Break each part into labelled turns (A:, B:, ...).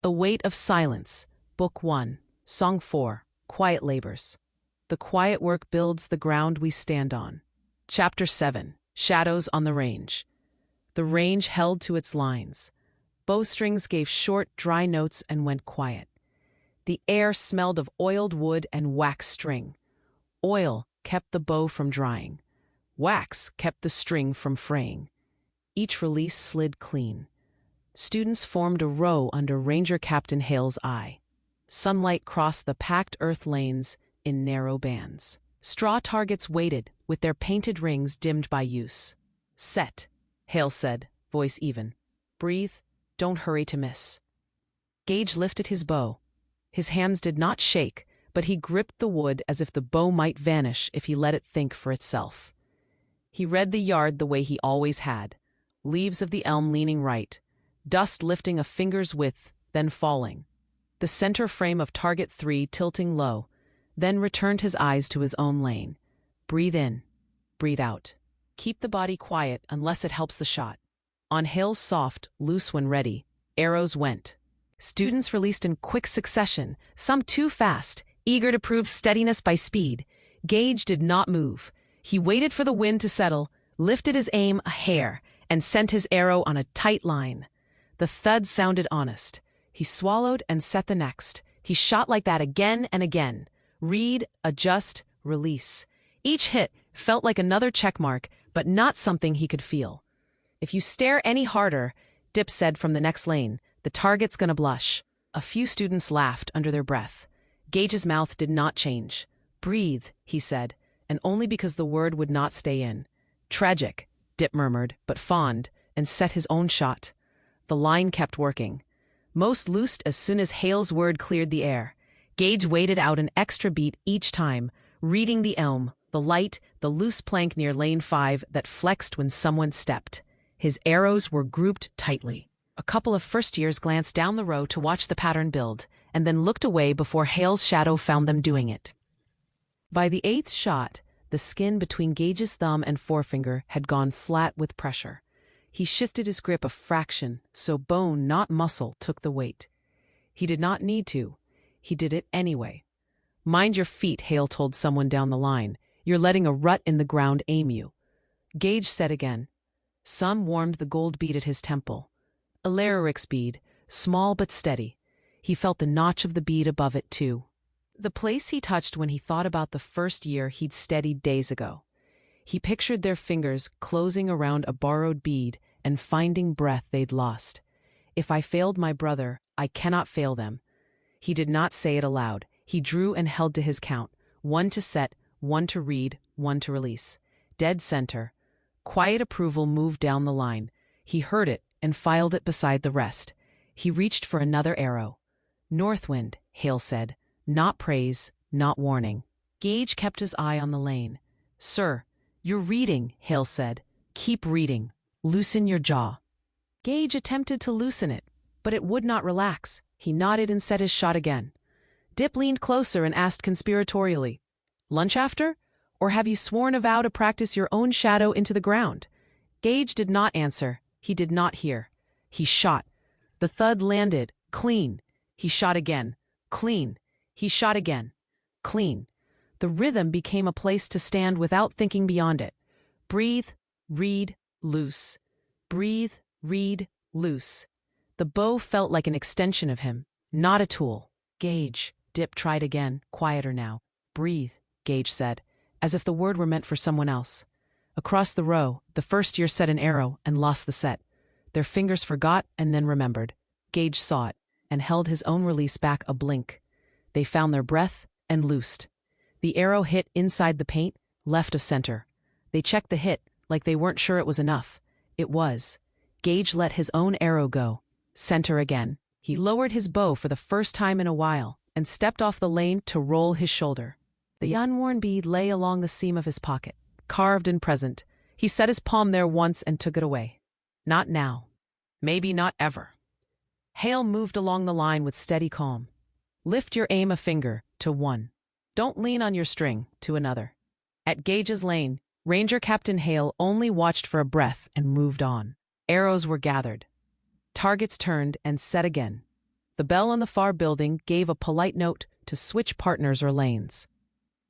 A: A Weight of Silence, Book 1, Song 4, Quiet Labors. The quiet work builds the ground we stand on. Chapter 7, Shadows on the Range. The range held to its lines. Bowstrings gave short, dry notes and went quiet. The air smelled of oiled wood and wax string. Oil kept the bow from drying. Wax kept the string from fraying. Each release slid clean. Students formed a row under Ranger Captain Hale's eye. Sunlight crossed the packed earth lanes in narrow bands. Straw targets waited, with their painted rings dimmed by use. "Set," Hale said, voice even. "Breathe, don't hurry to miss." Gage lifted his bow. His hands did not shake, but he gripped the wood as if the bow might vanish if he let it think for itself. He read the yard the way he always had. Leaves of the elm leaning right. Dust lifting a finger's width, then falling. The center frame of target 3 tilting low, then returned his eyes to his own lane. Breathe in, breathe out. Keep the body quiet unless it helps the shot. On Hale's soft, loose when ready, arrows went. Students released in quick succession, some too fast, eager to prove steadiness by speed. Gage did not move. He waited for the wind to settle, lifted his aim a hair, and sent his arrow on a tight line. The thud sounded honest. He swallowed and set the next. He shot like that again and again. Read, adjust, release. Each hit felt like another checkmark, but not something he could feel. "If you stare any harder," Dip said from the next lane, "the target's gonna blush." A few students laughed under their breath. Gage's mouth did not change. "Breathe," he said, and only because the word would not stay in. "Tragic," Dip murmured, but fond, and set his own shot. The line kept working. Most loosed as soon as Hale's word cleared the air. Gage waited out an extra beat each time, reading the elm, the light, the loose plank near lane 5 that flexed when someone stepped. His arrows were grouped tightly. A couple of first-years glanced down the row to watch the pattern build, and then looked away before Hale's shadow found them doing it. By the 8th shot, the skin between Gage's thumb and forefinger had gone flat with pressure. He shifted his grip a fraction, so bone, not muscle, took the weight. He did not need to. He did it anyway. "Mind your feet," Hale told someone down the line. "You're letting a rut in the ground aim you." Gage said again. Sun warmed the gold bead at his temple. A Laroric's bead, small but steady. He felt the notch of the bead above it, too. The place he touched when he thought about the first year he'd steadied days ago. He pictured their fingers closing around a borrowed bead and finding breath they'd lost. "If I failed my brother, I cannot fail them." He did not say it aloud. He drew and held to his count. 1 to set, 1 to read, 1 to release. Dead center. Quiet approval moved down the line. He heard it and filed it beside the rest. He reached for another arrow. "Northwind," Hale said. Not praise, not warning. Gage kept his eye on the lane. "Sir, you're reading," Hale said. "Keep reading. Loosen your jaw." Gage attempted to loosen it, but it would not relax. He nodded and set his shot again. Dip leaned closer and asked conspiratorially, "Lunch after? Or have you sworn a vow to practice your own shadow into the ground?" Gage did not answer. He did not hear. He shot. The thud landed. Clean. He shot again. Clean. He shot again. Clean. The rhythm became a place to stand without thinking beyond it. Breathe, read, loose. Breathe, read, loose. The bow felt like an extension of him, not a tool. "Gage," Dip tried again, quieter now. "Breathe," Gage said, as if the word were meant for someone else. Across the row, the first year set an arrow and lost the set. Their fingers forgot and then remembered. Gage saw it and held his own release back a blink. They found their breath and loosed. The arrow hit inside the paint, left of center. They checked the hit, like they weren't sure it was enough. It was. Gage let his own arrow go. Center again. He lowered his bow for the first time in a while and stepped off the lane to roll his shoulder. The unworn bead lay along the seam of his pocket, carved and present. He set his palm there once and took it away. Not now. Maybe not ever. Hale moved along the line with steady calm. "Lift your aim a finger," to 1. "Don't lean on your string," to another. At Gage's lane, Ranger Captain Hale only watched for a breath and moved on. Arrows were gathered. Targets turned and set again. The bell on the far building gave a polite note to switch partners or lanes.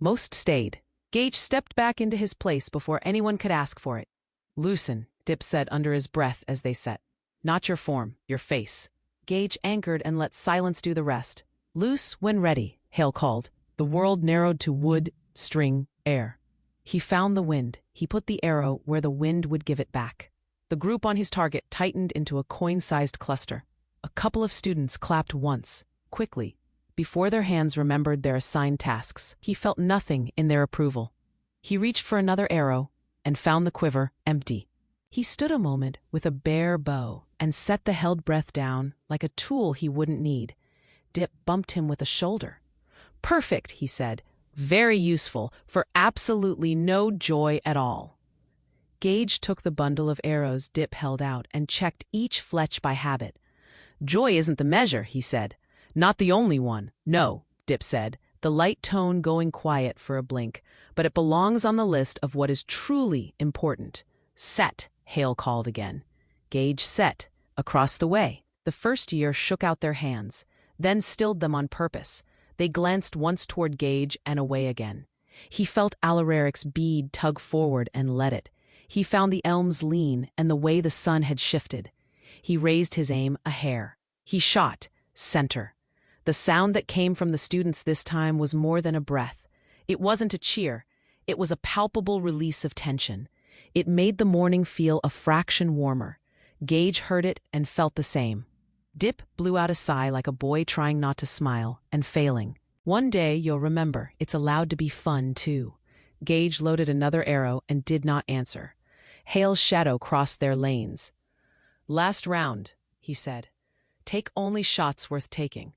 A: Most stayed. Gage stepped back into his place before anyone could ask for it. "Loosen," Dip said under his breath as they set. "Not your form, your face." Gage anchored and let silence do the rest. "Loose when ready," Hale called. The world narrowed to wood, string, air. He found the wind. He put the arrow where the wind would give it back. The group on his target tightened into a coin-sized cluster. A couple of students clapped once, quickly, before their hands remembered their assigned tasks. He felt nothing in their approval. He reached for another arrow and found the quiver empty. He stood a moment with a bare bow and set the held breath down like a tool he wouldn't need. Dip bumped him with a shoulder. "Perfect," he said. "Very useful, for absolutely no joy at all." Gage took the bundle of arrows Dip held out and checked each fletch by habit. "Joy isn't the measure," he said. "Not the only one." "No," Dip said, the light tone going quiet for a blink, "but it belongs on the list of what is truly important." "Set," Hale called again. Gage set, across the way. The first year shook out their hands, then stilled them on purpose. They glanced once toward Gage and away again. He felt Alaric's bead tug forward and let it. He found the elms lean and the way the sun had shifted. He raised his aim a hair. He shot, center. The sound that came from the students this time was more than a breath. It wasn't a cheer. It was a palpable release of tension. It made the morning feel a fraction warmer. Gage heard it and felt the same. Dip blew out a sigh like a boy trying not to smile and failing. "One day you'll remember it's allowed to be fun, too." Gage loaded another arrow and did not answer. Hale's shadow crossed their lanes. "Last round," he said. "Take only shots worth taking."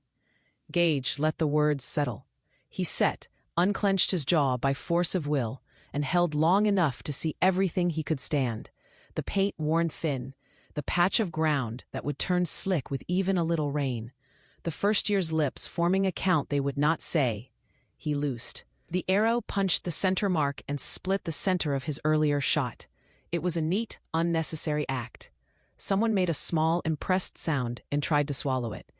A: Gage let the words settle. He set, unclenched his jaw by force of will, and held long enough to see everything he could stand. The paint worn thin, the patch of ground that would turn slick with even a little rain. The first year's lips forming a count they would not say. He loosed. The arrow punched the center mark and split the center of his earlier shot. It was a neat, unnecessary act. Someone made a small, impressed sound and tried to swallow it.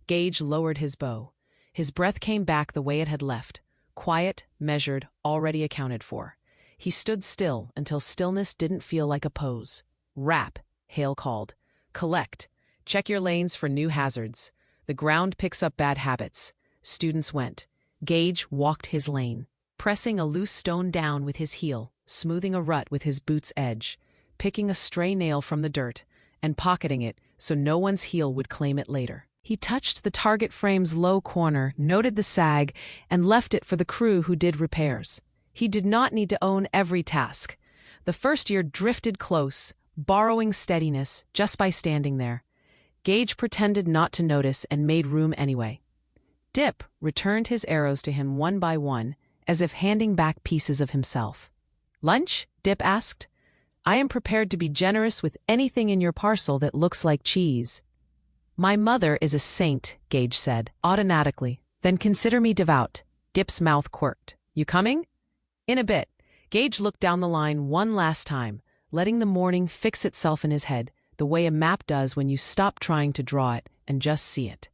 A: Gage lowered his bow. His breath came back the way it had left, quiet, measured, already accounted for. He stood still until stillness didn't feel like a pose. "Wrap," Hale called. "Collect. Check your lanes for new hazards. The ground picks up bad habits." Students went. Gage walked his lane, pressing a loose stone down with his heel, smoothing a rut with his boot's edge, picking a stray nail from the dirt, and pocketing it so no one's heel would claim it later. He touched the target frame's low corner, noted the sag, and left it for the crew who did repairs. He did not need to own every task. The first year drifted close, borrowing steadiness just by standing there. Gage pretended not to notice and made room anyway. Dip returned his arrows to him one by one, as if handing back pieces of himself. "Lunch?" Dip asked. "I am prepared to be generous with anything in your parcel that looks like cheese." "My mother is a saint," Gage said, automatically. "Then consider me devout." Dip's mouth quirked. "You coming?" "In a bit." Gage looked down the line one last time, letting the morning fix itself in his head, the way a map does when you stop trying to draw it and just see it.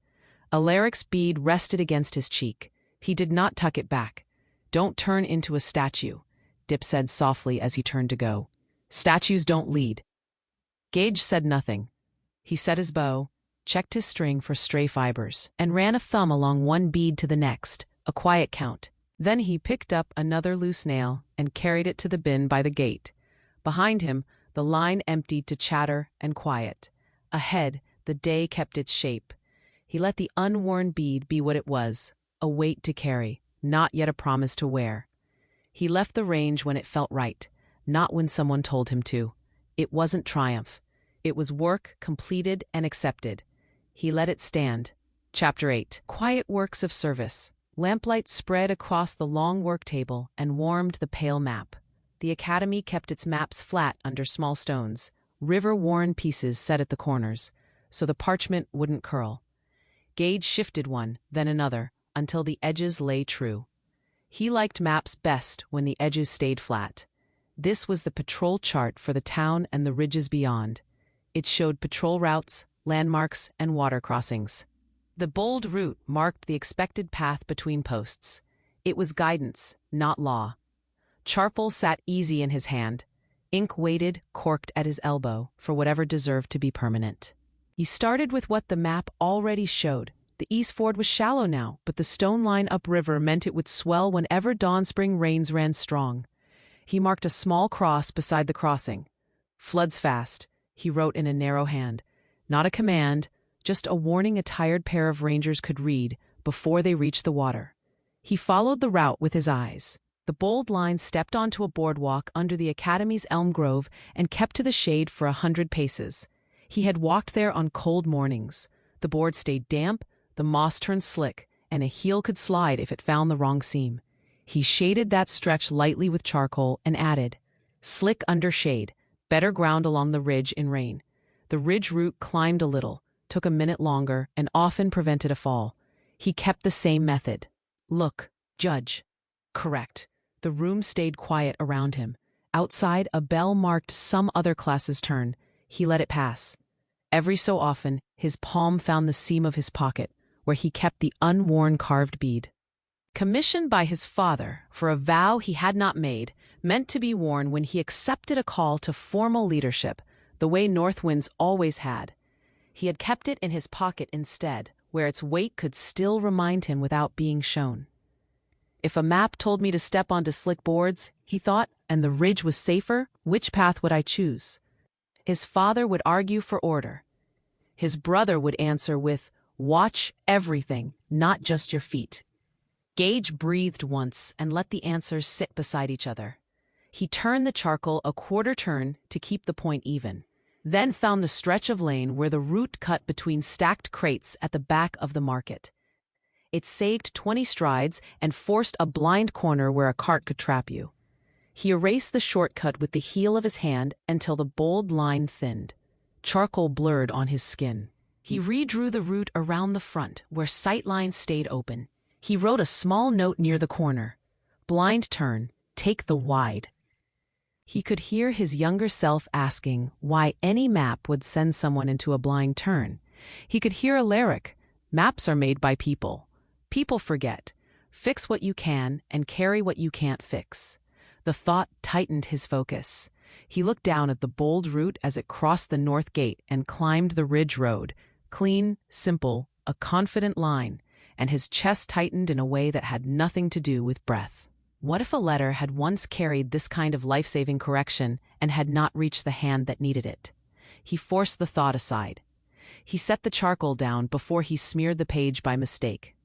A: Alaric's bead rested against his cheek. He did not tuck it back. "Don't turn into a statue," Dip said softly as he turned to go. "Statues don't lead." Gage said nothing. He set his bow, checked his string for stray fibers, and ran a thumb along one bead to the next, a quiet count. Then he picked up another loose nail and carried it to the bin by the gate. Behind him, the line emptied to chatter and quiet. Ahead, the day kept its shape. He let the unworn bead be what it was, a weight to carry, not yet a promise to wear. He left the range when it felt right, not when someone told him to. It wasn't triumph. It was work completed and accepted. He let it stand. Chapter 8. Quiet works of service. Lamplight spread across the long work table and warmed the pale map. The academy kept its maps flat under small stones, river-worn pieces set at the corners, so the parchment wouldn't curl. Gage shifted one, then another, until the edges lay true. He liked maps best when the edges stayed flat. This was the patrol chart for the town and the ridges beyond. It showed patrol routes, landmarks, and water crossings. The bold route marked the expected path between posts. It was guidance, not law. Charcoal sat easy in his hand. Ink waited, corked at his elbow, for whatever deserved to be permanent. He started with what the map already showed. The East Ford was shallow now, but the stone line upriver meant it would swell whenever dawn-spring rains ran strong. He marked a small cross beside the crossing. "Floods fast," he wrote in a narrow hand. Not a command, just a warning a tired pair of rangers could read before they reached the water. He followed the route with his eyes. The bold line stepped onto a boardwalk under the Academy's elm grove and kept to the shade for 100 paces. He had walked there on cold mornings. The board stayed damp, the moss turned slick, and a heel could slide if it found the wrong seam. He shaded that stretch lightly with charcoal and added, "Slick under shade, better ground along the ridge in rain." The ridge route climbed a little, took a minute longer, and often prevented a fall. He kept the same method. Look, judge. Correct. The room stayed quiet around him. Outside, a bell marked some other class's turn. He let it pass. Every so often, his palm found the seam of his pocket, where he kept the unworn carved bead. Commissioned by his father for a vow he had not made, meant to be worn when he accepted a call to formal leadership, the way Northwind's always had. He had kept it in his pocket instead, where its weight could still remind him without being shown. If a map told me to step onto slick boards, he thought, and the ridge was safer, which path would I choose? His father would argue for order. His brother would answer with, "Watch everything, not just your feet." Gage breathed once and let the answers sit beside each other. He turned the charcoal a quarter turn to keep the point even, then found the stretch of lane where the route cut between stacked crates at the back of the market. It saved 20 strides and forced a blind corner where a cart could trap you. He erased the shortcut with the heel of his hand until the bold line thinned. Charcoal blurred on his skin. He redrew the route around the front, where sight lines stayed open. He wrote a small note near the corner. "Blind turn, take the wide." He could hear his younger self asking why any map would send someone into a blind turn. He could hear a lyric, "Maps are made by people. People forget. Fix what you can and carry what you can't fix." The thought tightened his focus. He looked down at the bold route as it crossed the north gate and climbed the ridge road. Clean, simple, a confident line, and his chest tightened in a way that had nothing to do with breath. What if a letter had once carried this kind of life-saving correction and had not reached the hand that needed it? He forced the thought aside. He set the charcoal down before he smeared the page by mistake.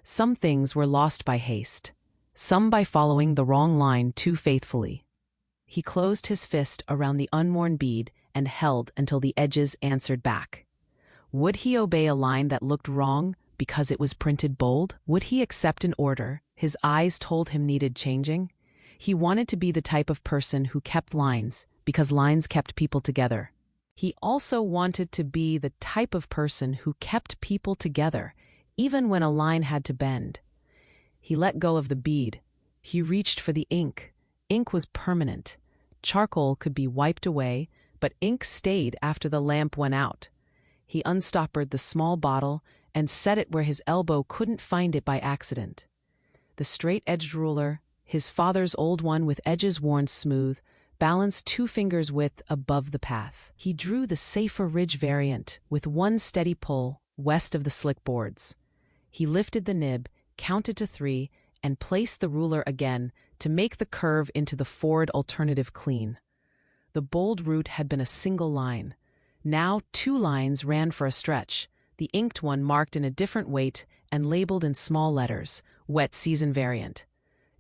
A: Some things were lost by haste, some by following the wrong line too faithfully. He closed his fist around the unworn bead and held until the edges answered back. Would he obey a line that looked wrong because it was printed bold? Would he accept an order his eyes told him needed changing? He wanted to be the type of person who kept lines because lines kept people together. He also wanted to be the type of person who kept people together, even when a line had to bend. He let go of the bead. He reached for the ink. Ink was permanent. Charcoal could be wiped away, but ink stayed after the lamp went out. He unstoppered the small bottle and set it where his elbow couldn't find it by accident. The straight-edged ruler, his father's old one with edges worn smooth, balanced 2 fingers' width above the path. He drew the safer ridge variant with one steady pull west of the slick boards. He lifted the nib, counted to 3, and placed the ruler again to make the curve into the Ford alternative clean. The bold route had been a single line. Now 2 lines ran for a stretch, the inked one marked in a different weight and labeled in small letters, wet season variant.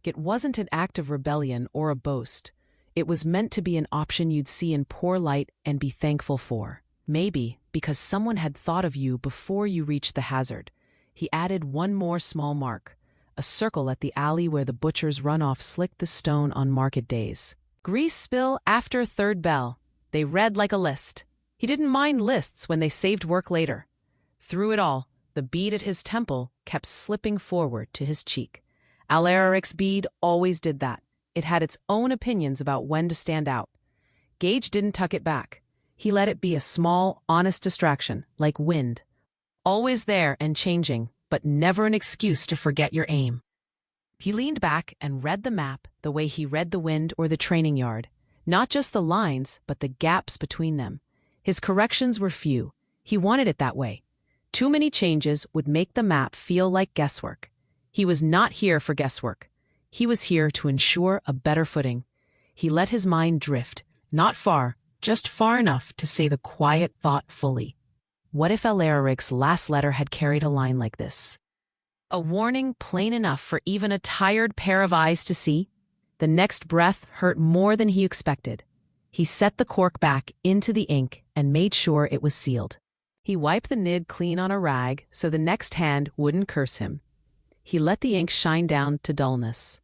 A: It wasn't an act of rebellion or a boast. It was meant to be an option you'd see in poor light and be thankful for. Maybe because someone had thought of you before you reached the hazard. He added one more small mark, a circle at the alley where the butcher's runoff slicked the stone on market days. Grease spill after 3rd bell. They read like a list. He didn't mind lists when they saved work later. Through it all, the bead at his temple kept slipping forward to his cheek. Alaric's bead always did that. It had its own opinions about when to stand out. Gage didn't tuck it back. He let it be a small, honest distraction, like wind. Always there and changing, but never an excuse to forget your aim. He leaned back and read the map the way he read the wind or the training yard. Not just the lines, but the gaps between them. His corrections were few. He wanted it that way. Too many changes would make the map feel like guesswork. He was not here for guesswork. He was here to ensure a better footing. He let his mind drift, not far, just far enough to say the quiet thought fully. What if Alaric's last letter had carried a line like this? A warning plain enough for even a tired pair of eyes to see? The next breath hurt more than he expected. He set the cork back into the ink and made sure it was sealed. He wiped the nib clean on a rag so the next hand wouldn't curse him. He let the ink shine down to dullness.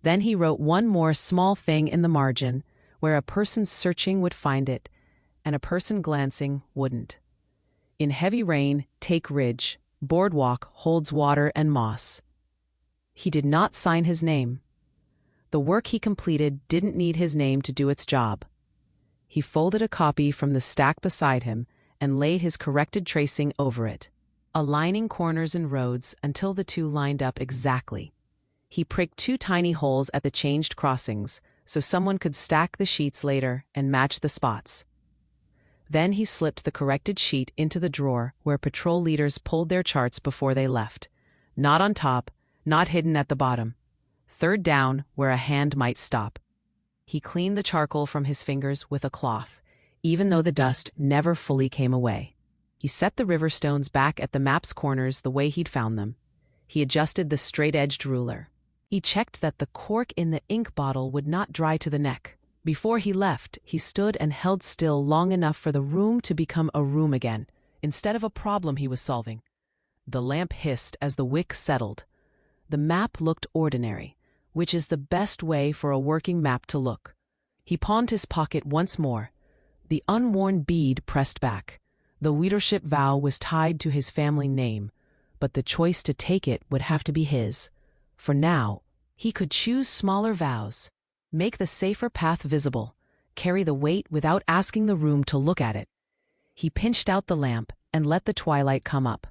A: Then he wrote one more small thing in the margin where a person searching would find it and a person glancing wouldn't. In heavy rain, take ridge, boardwalk holds water and moss. He did not sign his name. The work he completed didn't need his name to do its job. He folded a copy from the stack beside him and laid his corrected tracing over it, aligning corners and roads until the two lined up exactly. He pricked 2 tiny holes at the changed crossings so someone could stack the sheets later and match the spots. Then he slipped the corrected sheet into the drawer where patrol leaders pulled their charts before they left. Not on top, not hidden at the bottom. Third down where a hand might stop. He cleaned the charcoal from his fingers with a cloth, even though the dust never fully came away. He set the river stones back at the map's corners the way he'd found them. He adjusted the straight-edged ruler. He checked that the cork in the ink bottle would not dry to the neck. Before he left, he stood and held still long enough for the room to become a room again, instead of a problem he was solving. The lamp hissed as the wick settled. The map looked ordinary, which is the best way for a working map to look. He pawned his pocket once more. The unworn bead pressed back. The leadership vow was tied to his family name, but the choice to take it would have to be his. For now, he could choose smaller vows, make the safer path visible, carry the weight without asking the room to look at it. He pinched out the lamp and let the twilight come up.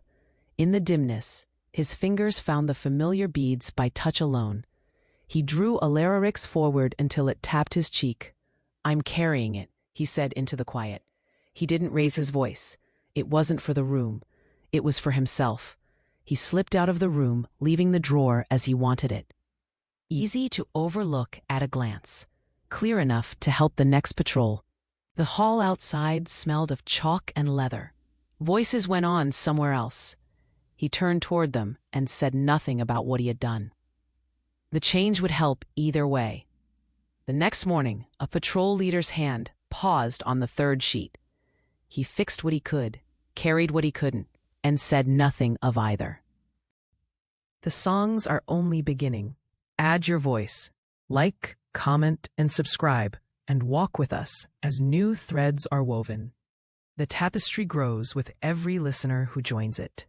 A: In the dimness, his fingers found the familiar beads by touch alone. He drew Alaric's forward until it tapped his cheek. "I'm carrying it," he said into the quiet. He didn't raise his voice. It wasn't for the room. It was for himself. He slipped out of the room, leaving the drawer as he wanted it. Easy to overlook at a glance. Clear enough to help the next patrol. The hall outside smelled of chalk and leather. Voices went on somewhere else. He turned toward them and said nothing about what he had done. The change would help either way. The next morning, a patrol leader's hand paused on the 3rd sheet. He fixed what he could, carried what he couldn't, and said nothing of either. The songs are only beginning. Add your voice. Like, comment, and subscribe, and walk with us as new threads are woven. The tapestry grows with every listener who joins it.